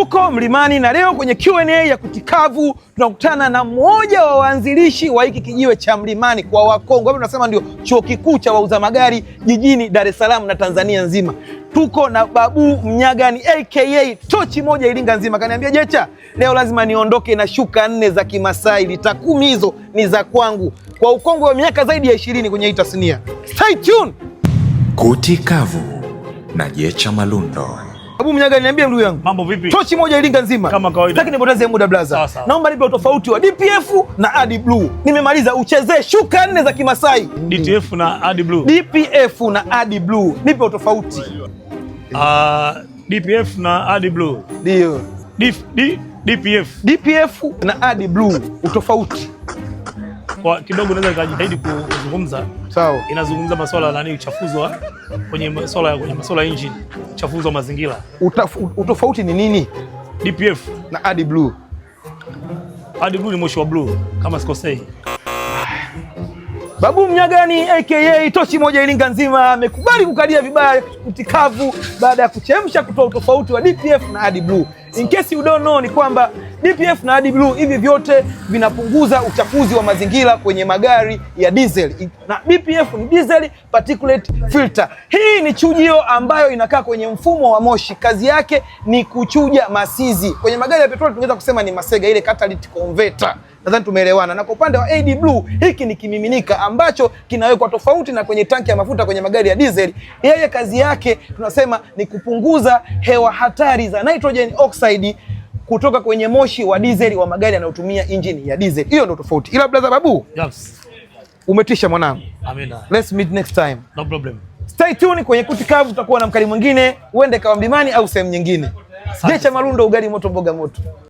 Tuko Mlimani na leo kwenye Q&A ya Kutikavu tunakutana na mmoja wa waanzilishi wa hiki kijiwe cha Mlimani kwa Wakongo. Hapo tunasema ndio chuo kikuu cha wauza magari jijini Dar es Salaam na Tanzania nzima. Tuko na Babu Mnyagani aka Tochi moja Iringa nzima. Kaniambia Jecha, leo lazima niondoke na shuka 4 za Kimasai. Lita 10 hizo ni za kwangu. Kwa ukongwe wa miaka zaidi ya 20 kwenye hii tasnia. Stay tuned. Kutikavu na Jecha Malundo. Babu Mnyagani, niambie ndugu yangu. Mambo vipi? Tochi moja Iringa nzima. Kama kawaida. Sitaki nipoteze muda blaza. Naomba nipe utofauti wa DPF na Adi Blue. Nimemaliza, uchezee shuka 4 za Kimasai. DTF na Adi Blue. DPF na Adi Blue. Nipe utofauti. DPF na Adi Blue. Ndio. DPF na Adi Blue. Utofauti. Kwa kidogo naweza nikajitahidi kuzungumza. Sawa. Inazungumza masuala ya uchafuzi wa kwenye masuala ya engine, uchafuzi wa mazingira. Utofauti ni nini? DPF na Adi Blue. Adi Blue ni moshi wa blue kama sikosei. Babu Mnyagani aka Tochi moja Iringa nzima amekubali kukalia vibaya Kutikavu baada ya kuchemsha kutoa utofauti wa DPF na Adi Blue. In case you don't know ni kwamba DPF na Adi Blue hivi vyote vinapunguza uchafuzi wa mazingira kwenye magari ya diesel. Na DPF ni diesel particulate filter. Hii ni chujio ambayo inakaa kwenye mfumo wa moshi. Kazi yake ni kuchuja masizi. Kwenye magari ya petroli tungeweza kusema ni masega, ile catalytic converter. Nadhani tumeelewana. Na kwa upande wa Adi Blue, hiki ni kimiminika ambacho kinawekwa tofauti na kwenye tanki ya mafuta kwenye magari ya diesel. Yeye kazi yake tunasema ni kupunguza hewa hatari za nitrogen oxide kutoka kwenye moshi wa diesel wa magari yanayotumia injini ya diesel. Hiyo ndio tofauti. Ila brother Babu, Yes. Umetisha mwanangu. Amina. Let's meet next time. No problem. Stay tuned kwenye Kutikavu, tutakuwa na mkali mwingine, uende kawa Mlimani au sehemu nyingine. Jecha Malundo, ugali moto mboga moto.